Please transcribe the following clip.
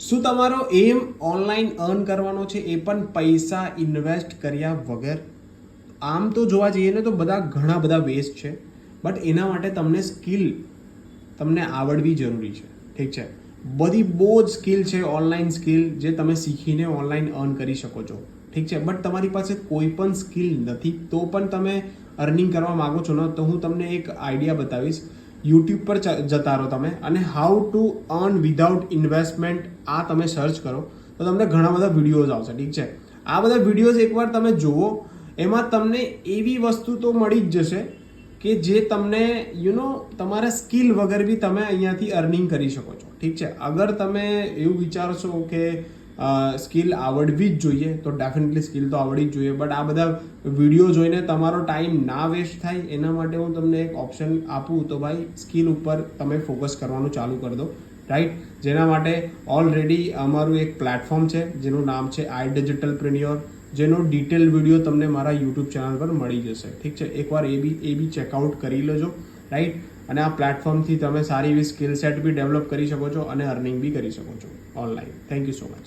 શું તમારો એમ online earn કરવાનો છે, એ પણ પૈસા ઇન્વેસ્ટ કર્યા વગર? આમ તો જોવા જઈએ ને તો ઘણા બધા વેઝ છે, બટ એના માટે તમને સ્કિલ તમને આવડવી જરૂરી છે. ઠીક છે, બહુ જ સ્કિલ છે, ઓનલાઈન સ્કિલ જે તમે શીખીને ઓનલાઈન અર્ન કરી શકો છો. ઠીક છે, બટ તમારી પાસે કોઈ પણ સ્કિલ નથી તો પણ તમે અર્નિંગ કરવા માગો છો ને, તો હું તમને એક આઈડિયા બતાવીશ. યુટ્યુબ પર જતા રહો તમે અને how to earn without investment આ તમે સર્ચ કરો તો તમને ઘણા બધા વિડીયોઝ આવશે. ઠીક છે, આ બધા વિડીયોઝ એકવાર તમે જુઓ, એમાં તમને એવી વસ્તુ તો મળી જ જશે કે જે તમને તમારા સ્કિલ વગર બી તમે અહીંયાથી અર્નિંગ કરી શકો છો. ઠીક છે, અગર તમે એવું વિચારશો કે સ્કિલ આવડવી જ જોઈએ તો ડેફિનેટલી સ્કિલ તો આવડવી જ જોઈએ, બટ આ બધા વિડીયો જોઈને તમારો ટાઈમ ના વેસ્ટ થાય એના માટે હું તમને એક ઓપ્શન આપું તો ભાઈ સ્કિલ ઉપર તમે ફોકસ કરવાનું ચાલુ કરી દો. રાઈટ, જેના માટે ઓલરેડી અમારું એક પ્લેટફોર્મ છે જેનું નામ છે iDigitalPreneur, જેનો ડિટેલ વિડીયો તમને મારા યુટ્યુબ ચેનલ પર મળી જશે. ઠીક છે, એકવાર એ બી ચેકઆઉટ કરી લેજો. રાઈટ, અને આ પ્લેટફોર્મથી તમે સારી એવી સ્કિલ સેટ બી ડેવલપ કરી શકો છો અને અર્નિંગ બી કરી શકો છો online. Thank you so much.